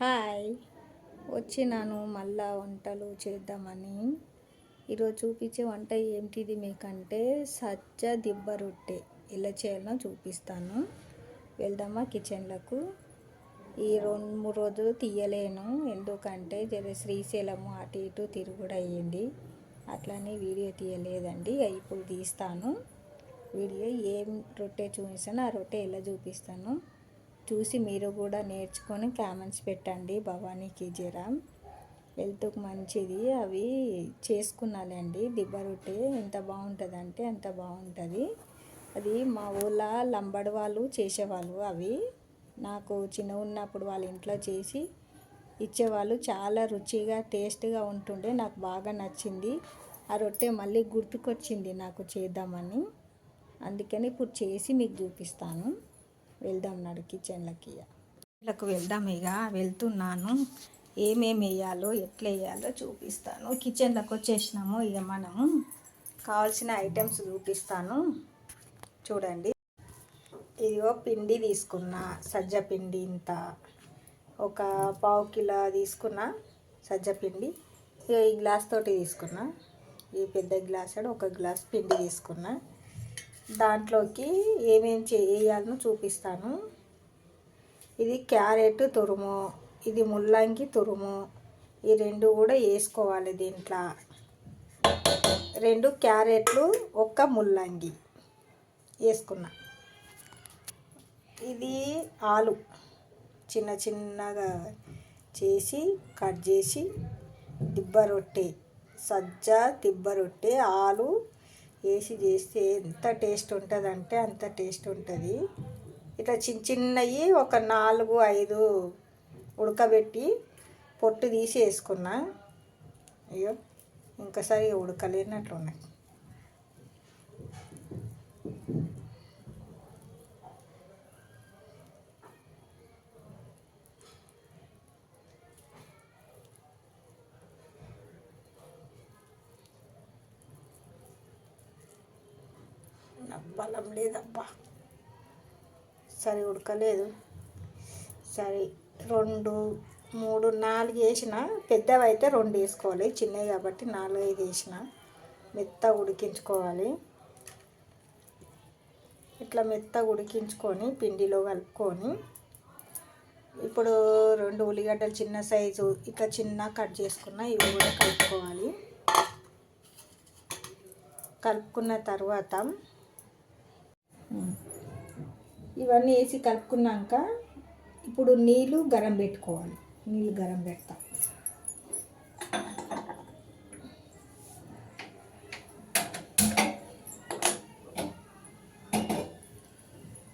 Hi, వచ్చినాను మళ్ళా వంటలు చేద్దామని. ఈరోజు చూపించే వంట ఏంటిది మీకంటే సజ్జ దిబ్బ రొట్టె ఎలా చేయాలో చూపిస్తాను. వెళ్దామా కిచెన్లకు. ఈ 2-3 రోజులు తీయలేను, ఎందుకంటే జర శ్రీశైలము అటు ఇటు తిరుగుడు అయ్యింది, అట్లనే వీడియో తీయలేదండి. ఇప్పుడు తీస్తాను వీడియో. ఏం రొట్టె చూపిస్తాను, ఆ రొట్టె ఎలా చూపిస్తాను చూసి మీరు కూడా నేర్చుకొని కామెంట్స్ పెట్టండి. భవానీకి జరా హెల్త్కి మంచిది, అవి చేసుకున్నాలండి. దిబ్బ రొట్టె ఎంత బాగుంటుంది అంటే అంత బాగుంటుంది. అది మా ఊళ్ళో లంబడి వాళ్ళు చేసేవాళ్ళు. అవి నాకు చిన్న ఉన్నప్పుడు వాళ్ళ ఇంట్లో చేసి ఇచ్చేవాళ్ళు. చాలా రుచిగా టేస్ట్గా ఉంటుండే, నాకు బాగా నచ్చింది. ఆ రొట్టె మళ్ళీ గుర్తుకొచ్చింది నాకు చేద్దామని, అందుకని ఇప్పుడు చేసి మీకు చూపిస్తాను. వెళ్దాం నాడు కిచెన్లకి వెళ్దాం. ఇక వెళ్తున్నాను. ఏమేమి వేయాలో ఎట్లా వేయాలో చూపిస్తాను. కిచెన్లోకి వచ్చేసినాము. ఇక మనము కావాల్సిన ఐటమ్స్ చూపిస్తాను చూడండి. ఇదిగో పిండి తీసుకున్నా, సజ్జ పిండి ఇంత ఒక 1/2 కిలో తీసుకున్న సజ్జ పిండి. ఇక ఈ గ్లాస్ తోటి తీసుకున్నా, ఈ పెద్ద గ్లాస్ ఒక గ్లాస్ పిండి తీసుకున్నా. దాంట్లోకి ఏమేమి చేయాలో చూపిస్తాను. ఇది క్యారెట్ తురుము, ఇది ముల్లంగి తురుము, ఈ 2 కూడా వేసుకోవాలి దీంట్లో. 2 క్యారెట్లు, 1 ముల్లంగి వేసుకున్నా. ఇది ఆలు చిన్న చిన్నగా చేసి కట్ చేసి, దిబ్బ రొట్టె సజ్జ దిబ్బ రొట్టె ఆలు వేసి చేస్తే ఎంత టేస్ట్ ఉంటుంది అంటే అంత టేస్ట్ ఉంటుంది. ఇట్లా చిన్న చిన్నవి ఒక 4-5 ఉడకబెట్టి పొట్టు తీసి వేసుకున్నా. అయ్యో ఇంకోసారి ఉడకలేనట్లు ఉన్నాయి. బలం లేదబ్బా, సరే ఉడకలేదు. సరే 2, 3, 4 వేసిన. పెద్దవి అయితే 2 వేసుకోవాలి, చిన్నవి కాబట్టి 4-5 వేసిన. మెత్తగా ఉడికించుకోవాలి. ఇట్లా మెత్తగా ఉడికించుకొని పిండిలో కలుపుకొని, ఇప్పుడు 2 ఉల్లిగడ్డలు చిన్న సైజు ఇట్లా చిన్న కట్ చేసుకున్న, ఇవి కూడా కలుపుకోవాలి. కలుపుకున్న తర్వాత ఇవన్నీ వేసి కలుపుకున్నాక ఇప్పుడు నీళ్ళు గరం పెట్టుకోవాలి. నీళ్ళు గరం పెడతా.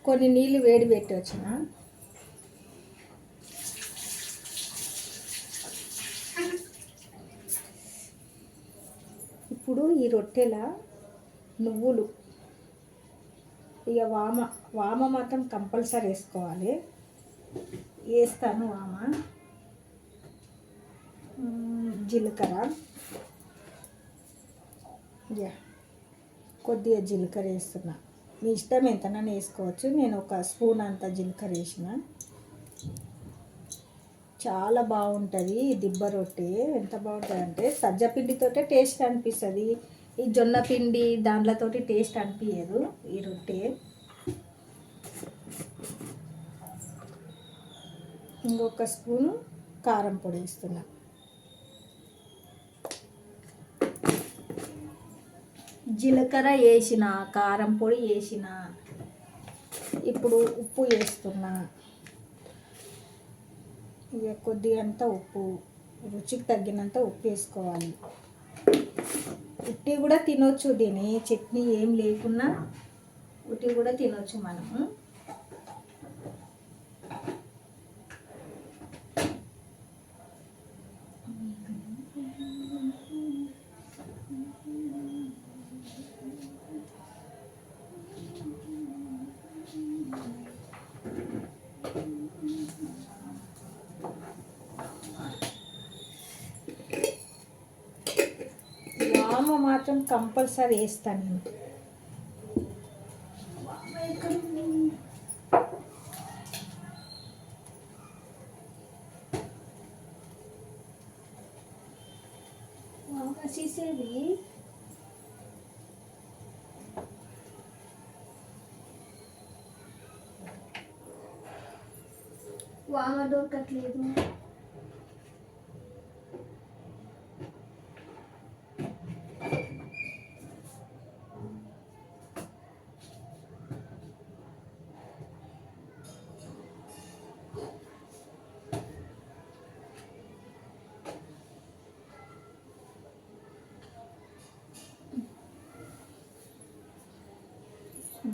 కొన్ని నీళ్ళు వేడి పెట్టి వచ్చిన. ఇప్పుడు ఈ రొట్టెల నువ్వులు, ఇక వామ మాత్రం కంపల్సరీ వేసుకోవాలి. వేస్తాను వామ, జీలకర్ర, కొద్దిగా జీలకర్ర వేస్తున్నా. మీ ఇష్టం ఎంతనైనా వేసుకోవచ్చు. నేను 1 స్పూన్ అంత జీలకర్ర వేసిన. చాలా బాగుంటుంది దిబ్బ రొట్టె. ఎంత బాగుంటుంది అంటే సజ్జ పిండితోటే టేస్ట్ అనిపిస్తుంది. ఈ జొన్న పిండి దాంట్లతోటి టేస్ట్ అనిపించదు ఈ రొట్టె. ఇంకొక స్పూను కారం పొడి వేస్తున్నా. జీలకర్ర వేసిన, కారం పొడి వేసిన. ఇప్పుడు ఉప్పు వేస్తున్నా. ఇక కొద్దిగంత ఉప్పు, రుచికి తగ్గినంత ఉప్పు వేసుకోవాలి. ఉట్టి కూడా తినొచ్చు, దీని చట్నీ ఏం లేకున్నా ఉట్టి కూడా తినొచ్చు మనము. వామ మాత్రం కంపల్సరీ వేస్తాను నేను. సీసేది వామ దొరకట్లేదు.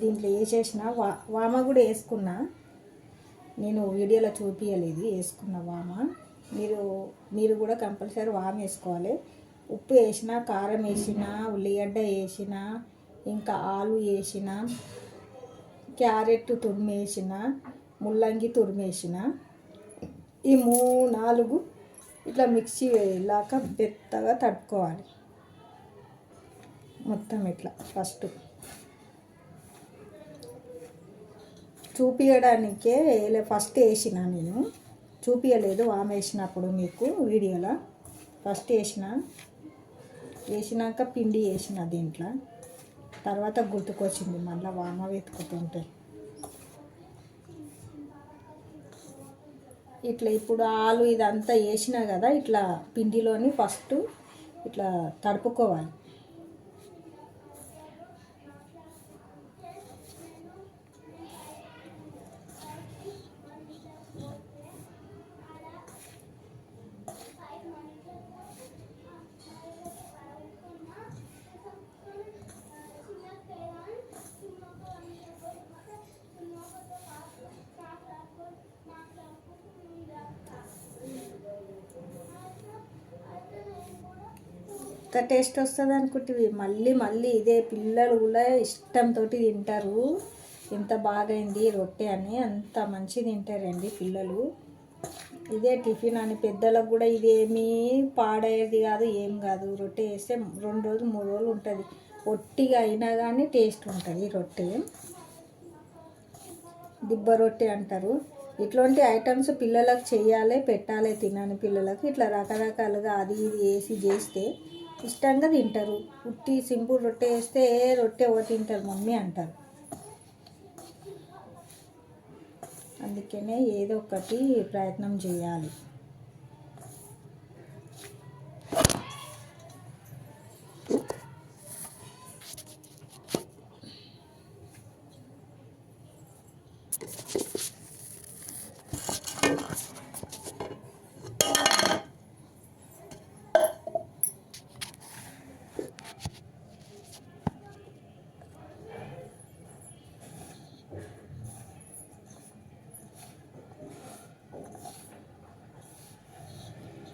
దీంట్లో వేసేసిన వామ కూడా వేసుకున్నా, నేను వీడియోలో చూపించలేదు. వేసుకున్న వామ మీరు కూడా కంపల్సరీ వామ వేసుకోవాలి. ఉప్పు వేసిన, కారం వేసిన, ఉల్లిగడ్డ వేసిన, ఇంకా ఆలు వేసిన, క్యారెట్ తురిమేసిన, ముల్లంగి తురిమేసిన, ఈ 4 ఇట్లా మిక్సీ వేలాక మెత్తగా తడుపుకోవాలి మొత్తం. ఇట్లా ఫస్ట్ చూపించడానికే ఫస్ట్ వేసిన, నేను చూపించలేదు వామ వేసినప్పుడు మీకు వీడియోలో. ఫస్ట్ వేసినాక పిండి వేసిన దీంట్లో, తర్వాత గుర్తుకొచ్చింది మళ్ళీ వామ వెతుకుతుంటే. ఇట్లా ఇప్పుడు ఆలు ఇదంతా వేసినా కదా, ఇట్లా పిండిలోని ఫస్ట్ ఇట్లా తడుపుకోవాలి. ఎంత టేస్ట్ వస్తుంది అనుకుంటుంది. మళ్ళీ ఇదే పిల్లలు కూడా ఇష్టంతో తింటారు. ఎంత బాగైంది రొట్టె అని, అంత మంచి తింటారండి పిల్లలు. ఇదే టిఫిన్ అని, పెద్దలకు కూడా ఇదేమీ పాడేది కాదు, ఏం కాదు. రొట్టె వేస్తే 2 రోజులు 3 రోజులు ఉంటుంది. ఒట్టిగా అయినా కానీ టేస్ట్ ఉంటుంది రొట్టె. దిబ్బ రొట్టె అంటారు. ఇట్లాంటి ఐటమ్స్ పిల్లలకు చేయాలి, పెట్టాలి. తినని పిల్లలకు ఇట్లా రకరకాలుగా అది ఇది వేసి చేస్తే ఇష్టంగా తింటారు. ఉట్టి సింపుల్ రొట్టె వేస్తే రొట్టె ఎవరు తింటారు మమ్మీ అంటారు. అందుకనే ఏదో ఒకటి ప్రయత్నం చేయాలి.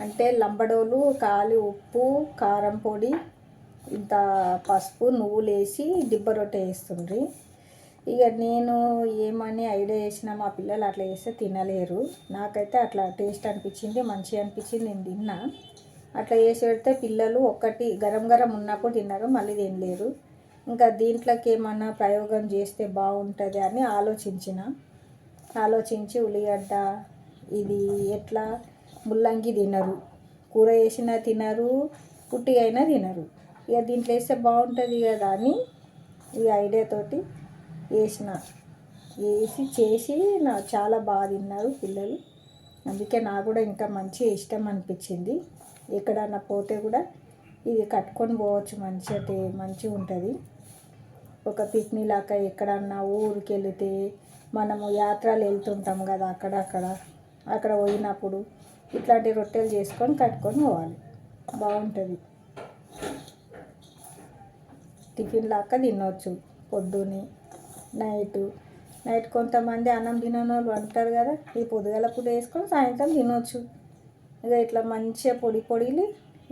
అంటే లంబడోలు కాలి ఉప్పు, కారం పొడి, ఇంత పసుపు, నువ్వులు వేసి దిబ్బ రొట్టె వేస్తుండ్రి. ఇక నేను ఏమని ఐడియా చేసినా మా పిల్లలు అట్లా చేస్తే తినలేరు. నాకైతే అట్లా టేస్ట్ అనిపించింది, మంచిగా అనిపించింది, నేను తిన్నా. అట్లా చేసి పెడితే పిల్లలు ఒక్కటి గరం గరం ఉన్నప్పుడు తిన్నారు, మళ్ళీ తినలేరు. ఇంకా దీంట్లోకి ఏమన్నా ప్రయోగం చేస్తే బాగుంటుంది అని ఆలోచించి ఉల్లిగడ్డ ఇది ఎట్లా, ముల్లంగి తినరు, కూర వేసినా తినరు, పుట్టిగా అయినా తినరు. ఇక దీంట్లో వేస్తే బాగుంటుంది కదా అని ఈ ఐడియాతోటి చేసి చాలా బాగా తిన్నారు పిల్లలు. అందుకే నాకు కూడా ఇంకా మంచి ఇష్టం అనిపించింది. ఎక్కడన్నా పోతే కూడా ఇది కట్టుకొని పోవచ్చు, మంచిగా ఉంటుంది. ఒక పిక్నిక్ లాగా ఎక్కడన్నా ఊరికి వెళితే, మనము యాత్రలు వెళ్తుంటాం కదా, అక్కడ పోయినప్పుడు ఇట్లాంటి రొట్టెలు చేసుకొని కట్టుకొని పోవాలి, బాగుంటుంది. టిఫిన్ లాగా తినవచ్చు పొద్దుని, నైట్ కొంతమంది అన్నం తినని వాళ్ళు అంటారు కదా, ఈ పొద్దుగల పూట వేసుకొని సాయంత్రం తినవచ్చు. ఇక ఇట్లా మంచిగా పొడిలు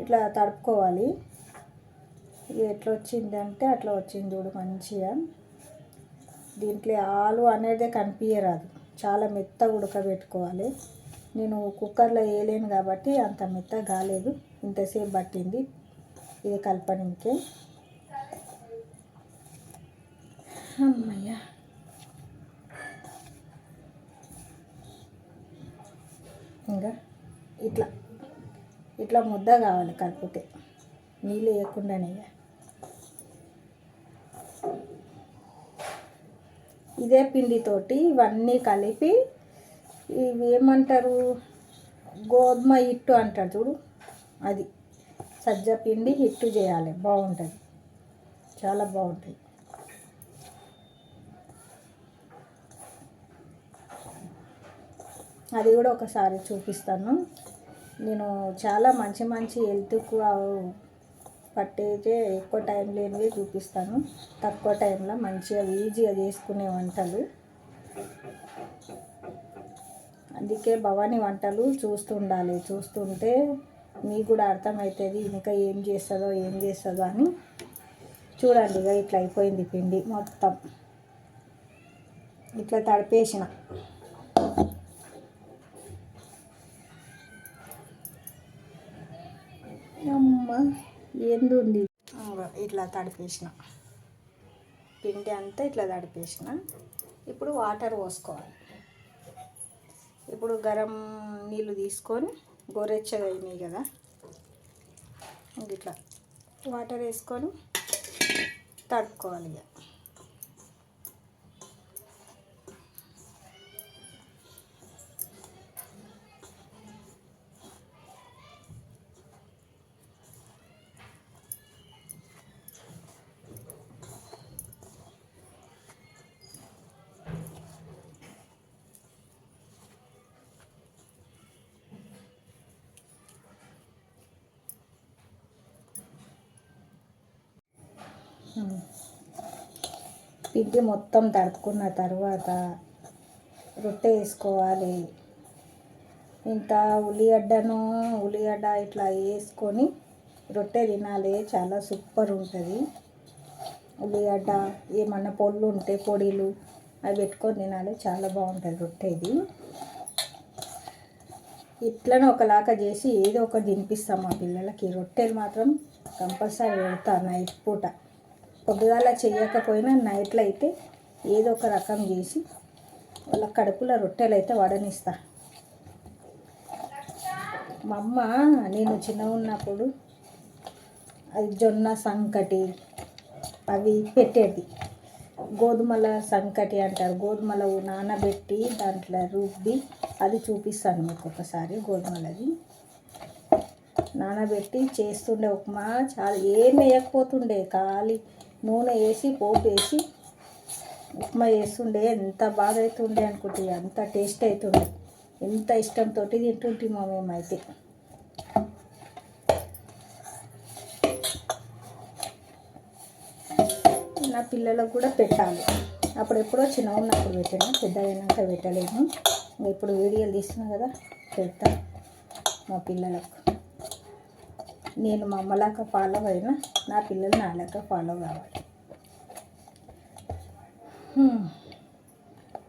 ఇట్లా తడుపుకోవాలి. ఇక ఎట్లా వచ్చిందంటే అట్లా వచ్చింది చూడు మంచిగా. దీంట్లో ఆలు అనేది కనిపించరాదు, చాలా మెత్తగా ఉడకబెట్టుకోవాలి. నేను కుక్కర్లో వేయలేను కాబట్టి అంత మెత్తగా కాలేదు, ఇంతసేపు పట్టింది ఇది కలపడానికి. అమ్మయ్య, ఇంకా ఇట్లా ముద్ద కావాలి కలిపితే. నీళ్ళు వేయకుండానే. ఇదే పిండితోటి ఇవన్నీ కలిపి ఇవి ఏమంటారు, గోధుమ హిట్టు అంటారు చూడు, అది సజ్జ పిండి హిట్టు చేయాలి. బాగుంటుంది, చాలా బాగుంటుంది. అది కూడా ఒకసారి చూపిస్తాను. నేను చాలా మంచి మంచి హెల్త్కు పట్టేదే ఎక్కువ టైం లేనివి చూపిస్తాను. తక్కువ టైంలో మంచిగా ఈజీగా చేసుకునే వంటలు. అందుకే భవానీ వంటలు చూస్తుండాలి. చూస్తుంటే మీకు కూడా అర్థమవుతుంది ఇంకా ఏం చేస్తుందో అని. చూడండి, ఇక ఇట్లా అయిపోయింది పిండి మొత్తం. ఇట్లా తడిపేసిన. అమ్మ ఏందుంది, ఇట్లా తడిపేసిన పిండి అంతా, ఇట్లా తడిపేసిన. ఇప్పుడు వాటర్ పోసుకోవాలి. ఇప్పుడు గరం నీళ్ళు తీసుకొని గోరెచ్చగా అయినాయి కదా, ఇట్లా వాటర్ వేసుకొని తడుపుకోవాలి. ఇక పిండి మొత్తం తడుపుకున్న తర్వాత రొట్టె వేసుకోవాలి. ఇంత ఉల్లిగడ్డ ఇట్లా వేసుకొని రొట్టె తినాలి. చాలా సూపర్ ఉంటుంది. ఉల్లిగడ్డ ఏమన్నా పొళ్ళు ఉంటే పొడిలు అవి పెట్టుకొని తినాలి. చాలా బాగుంటుంది రొట్టె. ఇది ఇట్లనే ఒకలాగా చేసి ఏదో ఒకటి తినిపిస్తాం మా పిల్లలకి. రొట్టెలు మాత్రం కంపల్సరీ పెడతా నైట్ పూట. పొద్దుగాల చేయకపోయినా నైట్లో అయితే ఏదో ఒక రకం చేసి వాళ్ళ కడుపులో రొట్టెలు అయితే వడనిస్తా. మా అమ్మ నేను చిన్నగా ఉన్నప్పుడు అది జొన్న సంకటి అవి పెట్టేది. గోధుమల సంకటి అంటారు. గోధుమలు నానబెట్టి దాంట్లో రుబ్బి, అది చూపిస్తాను మీకు ఒకసారి. గోధుమలది నానబెట్టి చేస్తుండే ఉప్మా. చాలా ఏం వేయకపోతుండే, ఖాళీ నూనె వేసి పోపు వేసి ఉప్మా చేస్తుండే. ఎంత బాగా అవుతుండే అనుకుంటే, అంత టేస్ట్ అవుతుండే. ఎంత ఇష్టంతో తింటుంటామో మేమైతే. నా పిల్లలకు కూడా పెట్టాలి. అప్పుడెప్పుడో చిన్న ఉన్నప్పుడు పెట్టాను, పెద్ద అయినాక పెట్టలేను. ఇప్పుడు వీడియోలు తీస్తున్నా కదా, పెడతా మా పిల్లలకు. నేను మా అమ్మలాగా ఫాలో అయినా నా పిల్లలు నాలాగా ఫాలో కావాలి.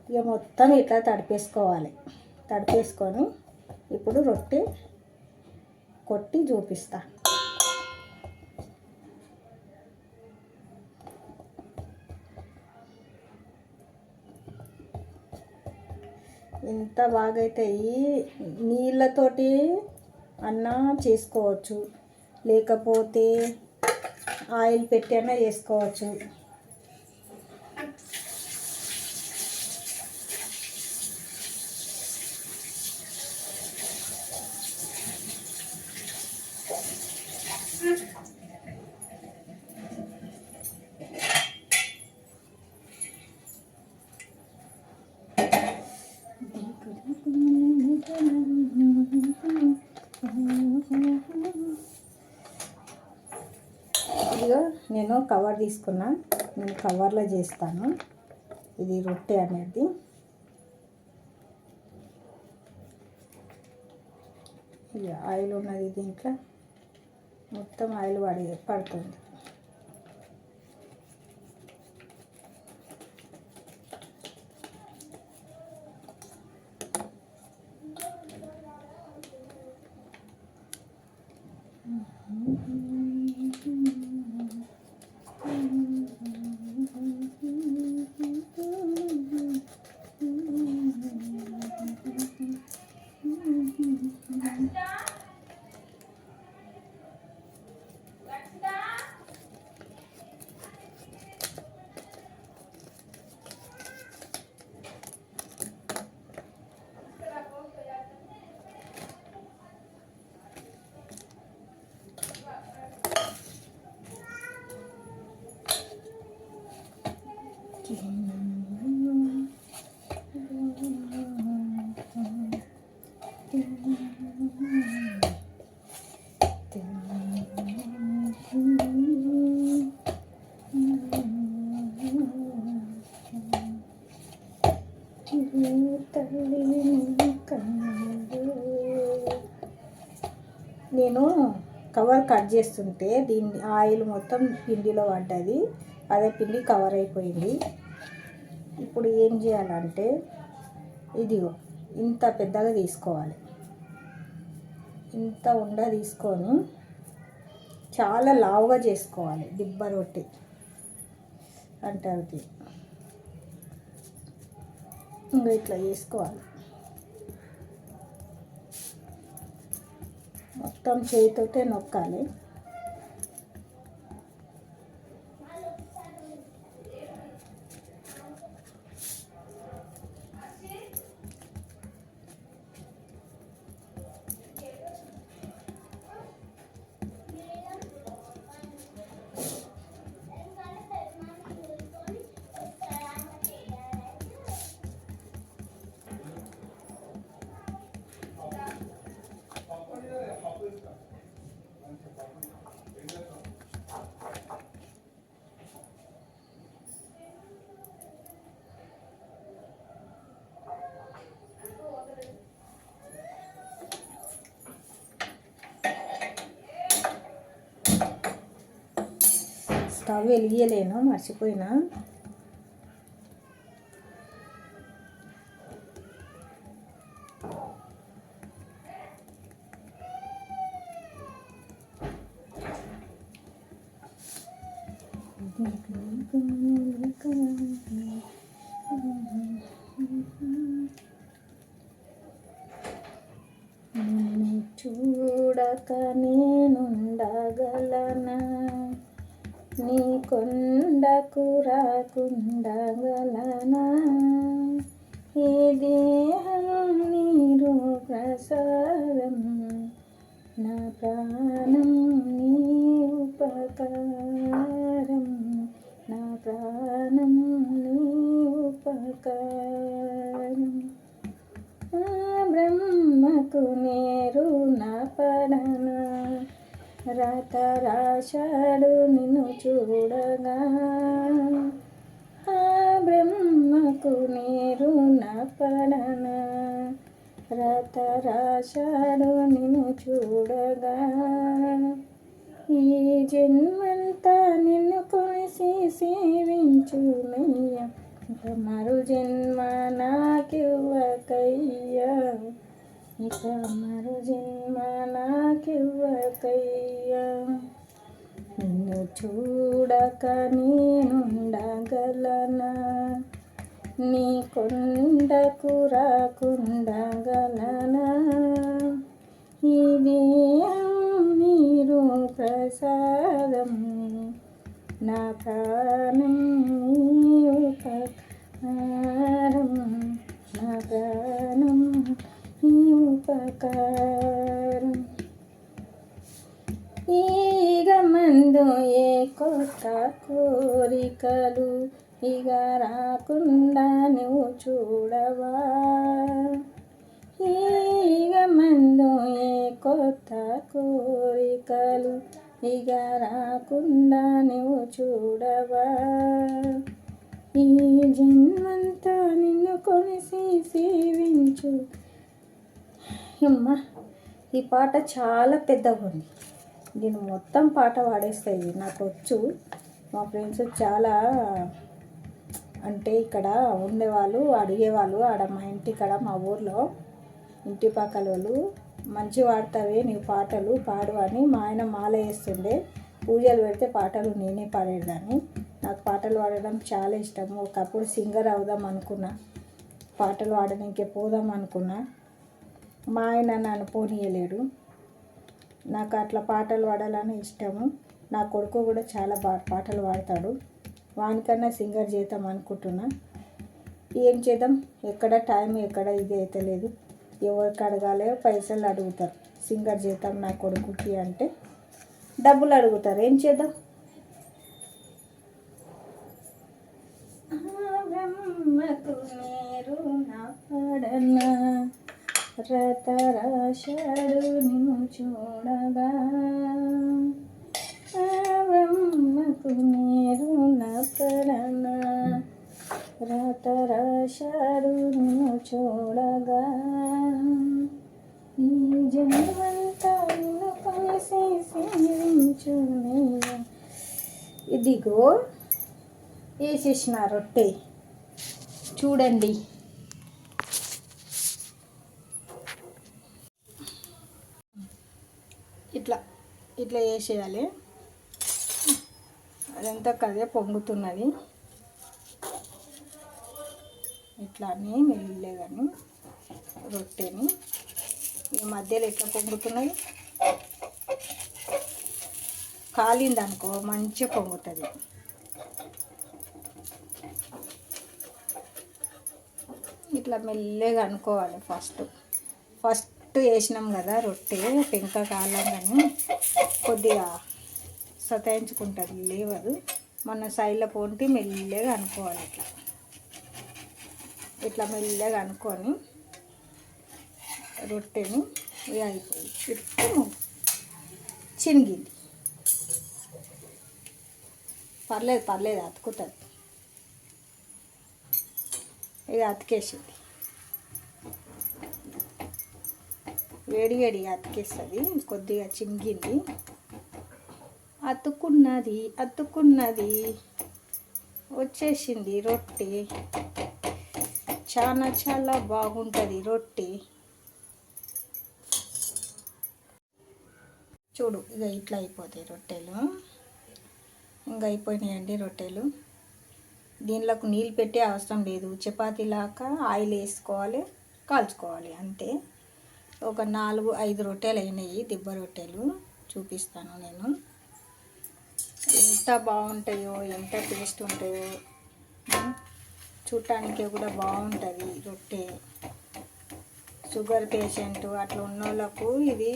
ఇక మొత్తం ఇట్లా తడిపేసుకోవాలి. తడిపేసుకొని ఇప్పుడు రొట్టె కొట్టి చూపిస్తా. ఎంత బాగా అవుతాయి. నీళ్ళతోటి అన్నా చేసుకోవచ్చు, లేకపోతే ఆయిల్ పెట్టి అన్నా చేసుకోవచ్చు. ఇదిగో నేను కవర్ తీసుకున్నా. నేను కవర్లో చేస్తాను ఇది రొట్టె అనేది. ఇక ఆయిల్ ఉన్నది దీంట్లో, మొత్తం ఆయిల్ పడుతుంది. నేను కవర్ కట్ చేస్తుంటే దీన్ని ఆయిల్ మొత్తం పిండిలో పడ్డది, అదే పిండి కవర్ అయిపోయింది. ఇప్పుడు ఏం చేయాలంటే ఇదిగో ఇంత పెద్దగా తీసుకోవాలి, ఇంత ఉండ తీసుకొని చాలా లావుగా చేసుకోవాలి. దిబ్బ రొట్టె అంటారు. ఇంకా ఇట్లా చేసుకోవాలి, మొత్తం చేతితోటే నొక్కాలి. స్టవ్ వెలిగియలేను, మర్చిపోయినా. చూడక నేనుండగలనా, నీ కొండకు రాకుండగలనా, ఈ దేహం నీరు ప్రసాదం, నా ప్రాణం నీ ఉపకారం, నా ప్రాణం నీ ఉపకారం. బ్రహ్మకు నేరు నా పడనా, రాత రాశాడు నిన్ను చూడగా, బ్రహ్మకు నేరు నా పడనా, రాత రాశాడు నిన్ను చూడగా, ఈ జన్మంతా నిన్ను కొలిసి సేవించునయ్యా, ఇక మరు జన్మ నాకివ్వకయ్యా, ఇక మరు జన్మ నాకివ్వకయ్యా, నిన్ను చూడక నేనుండగలనా, నీ కొండకు రాకుండగలనా, ఈ దేహం నీరు ప్రసాదం, నా ప్రాణం నీ ఉపకారం, నా ప్రాణం నీ ఉపకారం. ఈగ మందు ఏ కొత్త కోరికలు ఇక రాకుండా నువ్వు చూడవా, ఈగ మందు ఏ కొత్త కోరికలు ఇక రాకుండా నువ్వు చూడవా, ఈ జన్మంతా నిన్ను కొలిసి సేవించు. అమ్మ, ఈ పాట చాలా పెద్దగా ఉంది, నేను మొత్తం పాట పాడేస్తాయి, నాకు వచ్చు. మా ఫ్రెండ్స్ చాలా అంటే ఇక్కడ ఉండేవాళ్ళు అడిగేవాళ్ళు, ఆడ మా ఇంటి కాడ మా ఊర్లో ఇంటి పక్కల వాళ్ళు, మంచి పాడతావే నీవు పాటలు పాడు అని. మా ఆయన మాల వేస్తుండే, పూజలు పెడితే పాటలు నేనే పాడేదాన్ని. నాకు పాటలు పాడడం చాలా ఇష్టము. ఒకప్పుడు సింగర్ అవుదాం అనుకున్నా, పాటలు పాడడానికి పోదాం అనుకున్నా, మా ఆయన నన్ను పోనీయలేడు. నాకు అట్లా పాటలు పాడాలని ఇష్టము. నా కొడుకు కూడా చాలా పాటలు పాడతాడు, వానికన్నా సింగర్ చేద్దాం అనుకుంటున్నా. ఏం చేద్దాం, ఎక్కడ టైం ఎక్కడ ఇది అయితే లేదు, ఎవరికి అడగాలి, పైసలు అడుగుతారు. సింగర్ చేద్దాం నా కొడుకుకి అంటే డబ్బులు అడుగుతారు, ఏం చేద్దాం. బ్రహ్మకు నేరు నా పడనా, రత రాశాడు నిన్ను చూడగా బ్రహ్మకు నేరున ప్రణన రత రాశాడు నిన్ను చూడగా ఈ జన్మంతా నిన్ను కలిసి సేవించునే. ఇదిగో వేసేసిన రొట్టె చూడండి. ఇట్లా ఇట్లా వేసేయాలి. అదంతా కదే పొంగుతున్నది. ఇట్లానే మెల్లగాని రొట్టెని ఈ మధ్యలో ఎట్లా పొంగుతున్నది, కాలిందనుకో మంచిగా పొంగుతుంది. ఇట్లా మెల్లగా అనుకోవాలి. ఫస్ట్ వేసినాం కదా రొట్టె, పెంక కాలంగానే కొద్దిగా సతాయించుకుంటుంది, లేవదు. మన సైడ్లో పోంటి మెల్లగా అనుకోవాలి. ఇట్లా మెల్లగా అనుకొని రొట్టెని అయిపోయి చుట్టూ చినిగింది. పర్లేదు అతుకుతుంది. ఇది అతికేసింది, వేడిగా అతికేస్తుంది. కొద్దిగా చినిగింది, అతుక్కున్నది వచ్చేసింది రొట్టె. చాలా బాగుంటుంది రొట్టె. చూడు, ఇక ఇట్లా అయిపోతాయి రొట్టెలు. ఇంకా అయిపోయినాయండి రొట్టెలు. దీనిలోకి నీళ్ళు పెట్టే అవసరం లేదు. చపాతీలాగా ఆయిల్ వేసుకోవాలి, కాల్చుకోవాలి, అంతే. ఒక 4-5 రొట్టెలు అయినాయి, దిబ్బ రొట్టెలు. చూపిస్తాను నేను. ఎంత బాగుంటాయో, ఎంత టేస్ట్ ఉంటాయో. చూడటానికి కూడా బాగుంటుంది రొట్టె. షుగర్ పేషెంట్ అట్లా ఉన్న వాళ్ళకు ఇది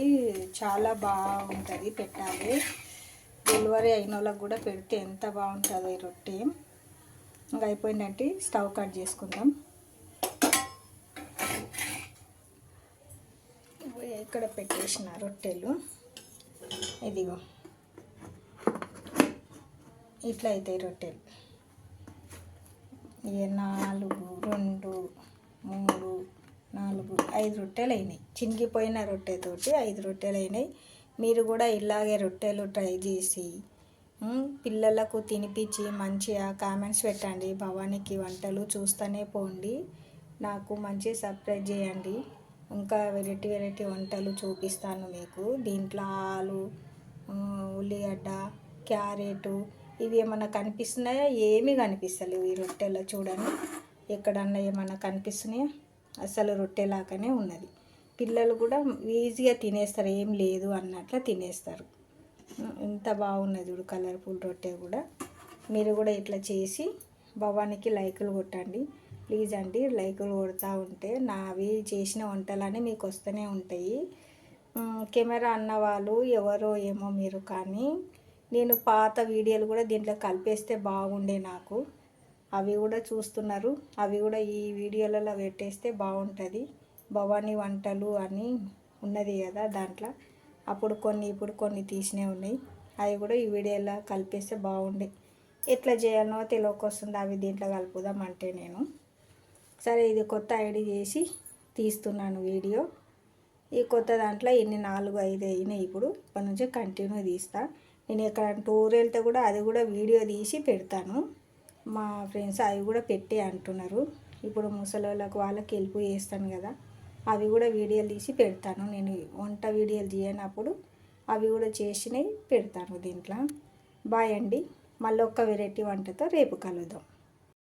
చాలా బాగుంటుంది, పెట్టాలి. డెలివరీ అయిన వాళ్ళకు కూడా పెడితే ఎంత బాగుంటుంది ఈ రొట్టె. ఇంకా అయిపోయిందంటే స్టవ్ కట్ చేసుకుందాం. ఇక్కడ పెట్టేసిన రొట్టెలు ఇదిగో ఇట్లా అవుతాయి రొట్టెలు. 4, 2, 3, 4, 5 రొట్టెలు అయినాయి. చినిగిపోయిన రొట్టెతోటి 5 రొట్టెలు అయినాయి. మీరు కూడా ఇలాగే రొట్టెలు ట్రై చేసి పిల్లలకు తినిపించి మంచిగా కామెంట్స్ పెట్టండి. భవానీకి వంటలు చూస్తూనే పోండి. నాకు మంచి సబ్స్క్రైబ్ చేయండి. ఇంకా వెరైటీ వంటలు చూపిస్తాను మీకు. దీంట్లో ఆలు, ఉల్లిగడ్డ, క్యారెట్ ఇవి ఏమన్నా కనిపిస్తున్నాయా? ఏమీ కనిపిస్తలేవు ఈ రొట్టెలో. చూడండి, ఎక్కడన్నా ఏమన్నా కనిపిస్తున్నాయా? అసలు రొట్టెలాగానే ఉన్నది. పిల్లలు కూడా ఈజీగా తినేస్తారు, ఏం లేదు అన్నట్లు తినేస్తారు. ఎంత బాగున్నది చూడు, కలర్ఫుల్ రొట్టె కూడా. మీరు కూడా ఇట్లా చేసి భవానీకి లైకులు కొట్టండి ప్లీజ్ అండి. లైకులు కొడతా ఉంటే నావి చేసిన వంటలని మీకు వస్తూనే ఉంటాయి. కెమెరా అన్నవాళ్ళు ఎవరో ఏమో మీరు, కానీ నేను పాత వీడియోలు కూడా దీంట్లో కలిపేస్తే బాగుండే నాకు. అవి కూడా చూస్తున్నారు, అవి కూడా ఈ వీడియోలలో పెట్టేస్తే బాగుంటుంది. భవానీ వంటలు అని ఉన్నది కదా దాంట్లో, అప్పుడు కొన్ని ఇప్పుడు కొన్ని తీసినవి ఉన్నాయి. అవి కూడా ఈ వీడియోలో కలిపేస్తే బాగుండే. ఎట్లా చేయాలనో తెలియకొస్తుంది, అవి దీంట్లో కలుపుదామంటే నేను సరే ఇది కొత్త ఐడి చేసి తీస్తున్నాను వీడియో. ఈ కొత్త దాంట్లో ఎన్ని 4-5 అయినాయి. ఇప్పుడు ఇప్పటి నుంచి కంటిన్యూ తీస్తా. నేను ఎక్కడ టూర్ వెళ్తే కూడా అది కూడా వీడియో తీసి పెడతాను. మా ఫ్రెండ్స్ అవి కూడా పెట్టి అంటున్నారు. ఇప్పుడు ముసలి వాళ్ళకి హెల్ప్ చేస్తాను కదా, అవి కూడా వీడియోలు తీసి పెడతాను. నేను వంట వీడియోలు చేయనప్పుడు అవి కూడా చేసినవి పెడతాను దీంట్లో. బాయ్ అండి. మళ్ళీ ఒక వెరైటీ వంటతో రేపు కలుద్దాం.